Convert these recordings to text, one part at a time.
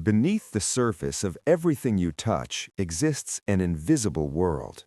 Beneath the surface of everything you touch exists an invisible world,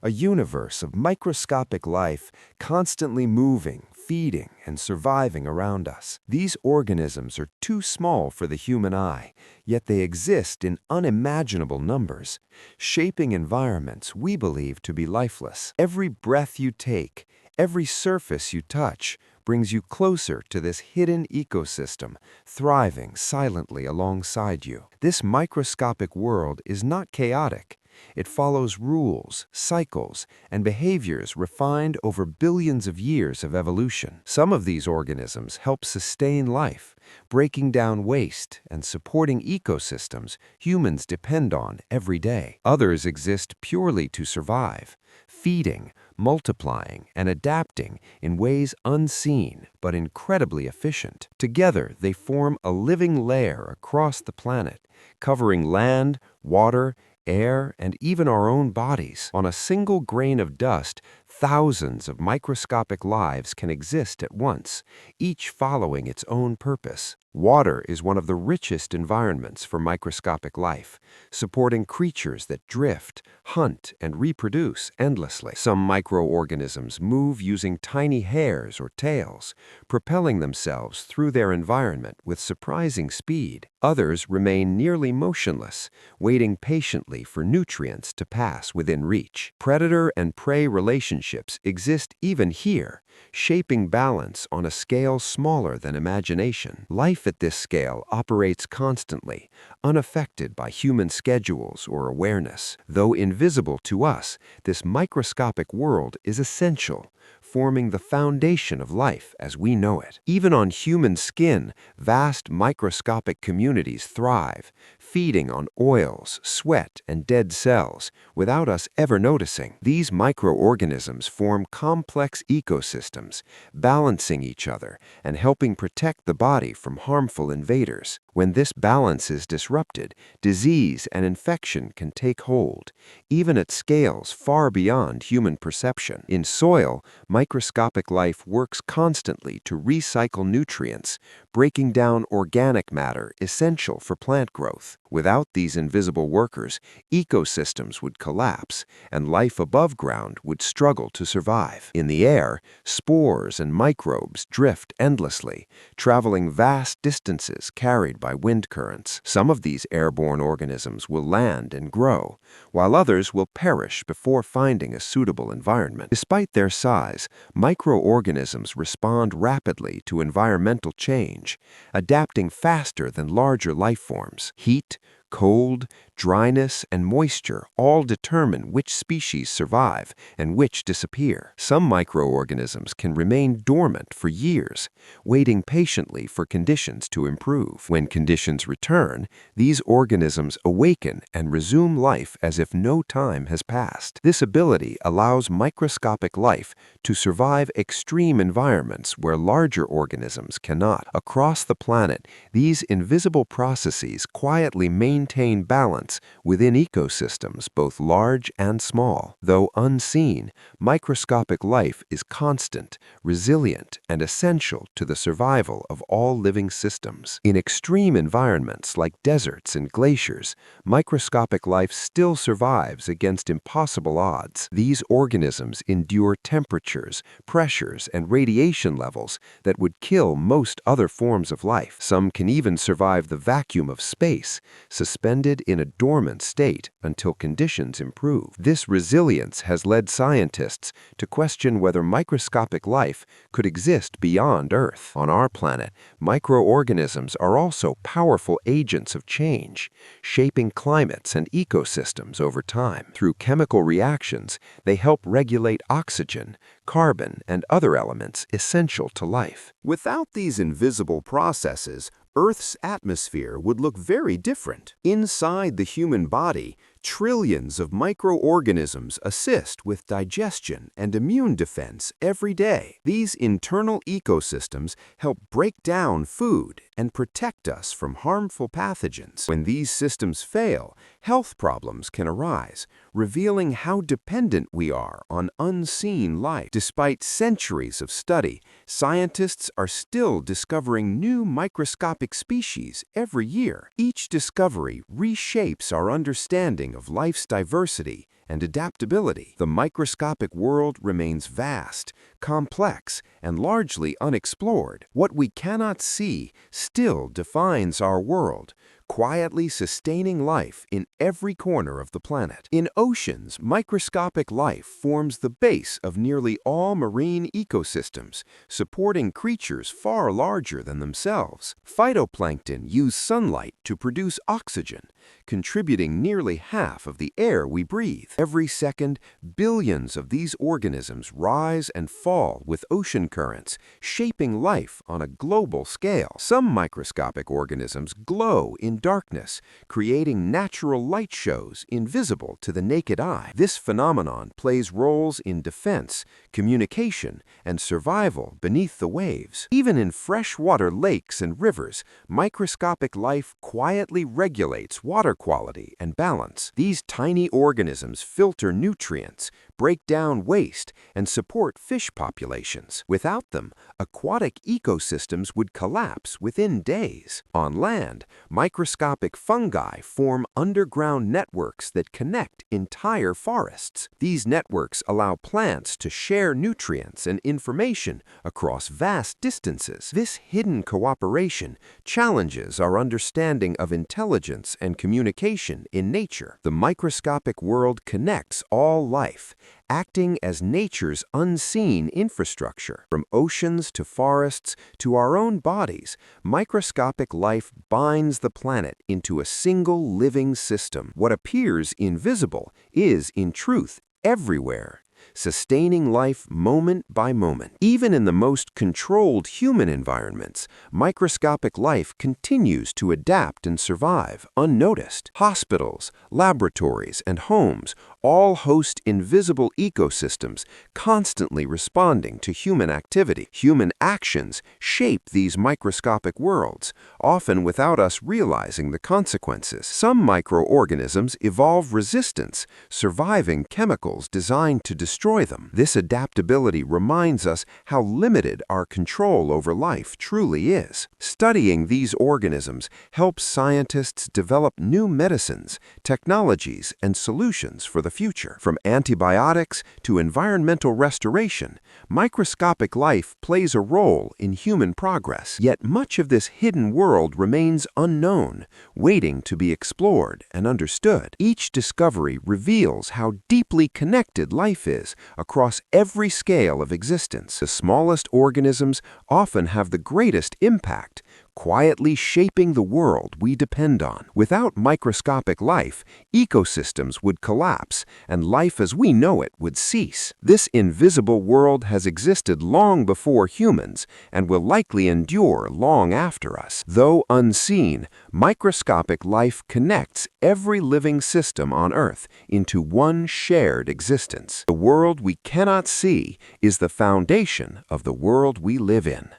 a universe of microscopic life constantly moving, feeding, and surviving around us. These organisms are too small for the human eye, yet they exist in unimaginable numbers, shaping environments we believe to be lifeless. Every breath you take, every surface you touch, brings you closer to this hidden ecosystem, thriving silently alongside you. This microscopic world is not chaotic. It follows rules, cycles, and behaviors refined over billions of years of evolution. Some of these organisms help sustain life, breaking down waste and supporting ecosystems humans depend on every day. Others exist purely to survive, feeding, multiplying, and adapting in ways unseen but incredibly efficient. Together, they form a living layer across the planet, covering land, water, air, and even our own bodies. On a single grain of dust, thousands of microscopic lives can exist at once, each following its own purpose. Water is one of the richest environments for microscopic life, supporting creatures that drift, hunt, and reproduce endlessly. Some microorganisms move using tiny hairs or tails, propelling themselves through their environment with surprising speed. Others remain nearly motionless, waiting patiently for nutrients to pass within reach. Predator and prey relationships exist even here, shaping balance on a scale smaller than imagination. Life at this scale operates constantly, unaffected by human schedules or awareness. Though invisible to us, this microscopic world is essential, forming the foundation of life as we know it. Even on human skin, vast microscopic communities thrive, feeding on oils, sweat, and dead cells without us ever noticing. These microorganisms form complex ecosystems, balancing each other and helping protect the body from harmful invaders. When this balance is disrupted, disease and infection can take hold, even at scales far beyond human perception. In soil, microscopic life works constantly to recycle nutrients, breaking down organic matter essential for plant growth. Without these invisible workers, ecosystems would collapse, and life above ground would struggle to survive. In the air, spores and microbes drift endlessly, traveling vast distances carried by wind currents. Some of these airborne organisms will land and grow, while others will perish before finding a suitable environment. Despite their size, microorganisms respond rapidly to environmental change, adapting faster than larger life forms. Heat, cold, dryness, and moisture all determine which species survive and which disappear. Some microorganisms can remain dormant for years, waiting patiently for conditions to improve. When conditions return, these organisms awaken and resume life as if no time has passed. This ability allows microscopic life to survive extreme environments where larger organisms cannot. Across the planet, these invisible processes quietly maintain balance within ecosystems both large and small. Though unseen, microscopic life is constant, resilient, and essential to the survival of all living systems. In extreme environments like deserts and glaciers, microscopic life still survives against impossible odds. These organisms endure temperatures, pressures, and radiation levels that would kill most other forms of life. Some can even survive the vacuum of space, suspended in a dormant state until conditions improve. This resilience has led scientists to question whether microscopic life could exist beyond Earth. On our planet, microorganisms are also powerful agents of change, shaping climates and ecosystems over time. Through chemical reactions, they help regulate oxygen, carbon, and other elements essential to life. Without these invisible processes, Earth's atmosphere would look very different. Inside the human body, Trillions of microorganisms assist with digestion and immune defense every day. These internal ecosystems help break down food and protect us from harmful pathogens. When these systems fail, health problems can arise, revealing how dependent we are on unseen life. Despite centuries of study, scientists are still discovering new microscopic species every year. Each discovery reshapes our understanding of life's diversity and adaptability. The microscopic world remains vast, complex, and largely unexplored. What we cannot see still defines our world, quietly sustaining life in every corner of the planet. In oceans, microscopic life forms the base of nearly all marine ecosystems, supporting creatures far larger than themselves. Phytoplankton use sunlight to produce oxygen, contributing nearly half of the air we breathe. Every second, billions of these organisms rise and fall with ocean currents, shaping life on a global scale. Some microscopic organisms glow in darkness, creating natural light shows invisible to the naked eye. This phenomenon plays roles in defense, communication, and survival beneath the waves. Even in freshwater lakes and rivers, microscopic life quietly regulates water quality and balance. These tiny organisms filter nutrients, break down waste, and support fish populations. Without them, aquatic ecosystems would collapse within days. On land, microscopic fungi form underground networks that connect entire forests. These networks allow plants to share nutrients and information across vast distances. This hidden cooperation challenges our understanding of intelligence and communication in nature. The microscopic world connects all life, acting as nature's unseen infrastructure. From oceans to forests to our own bodies, microscopic life binds the planet into a single living system. What appears invisible is, in truth, everywhere, sustaining life moment by moment. Even in the most controlled human environments, microscopic life continues to adapt and survive unnoticed. Hospitals, laboratories, and homes all host invisible ecosystems constantly responding to human activity. Human actions shape these microscopic worlds, often without us realizing the consequences. Some microorganisms evolve resistance, surviving chemicals designed to destroy them. This adaptability reminds us how limited our control over life truly is. Studying these organisms helps scientists develop new medicines, technologies, and solutions for the future. From antibiotics to environmental restoration, microscopic life plays a role in human progress. Yet much of this hidden world remains unknown, waiting to be explored and understood. Each discovery reveals how deeply connected life is across every scale of existence. The smallest organisms often have the greatest impact, quietly shaping the world we depend on. Without microscopic life, ecosystems would collapse, and life as we know it would cease. This invisible world has existed long before humans and will likely endure long after us. Though unseen, microscopic life connects every living system on Earth into one shared existence. The world we cannot see is the foundation of the world we live in.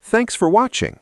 Thanks for watching.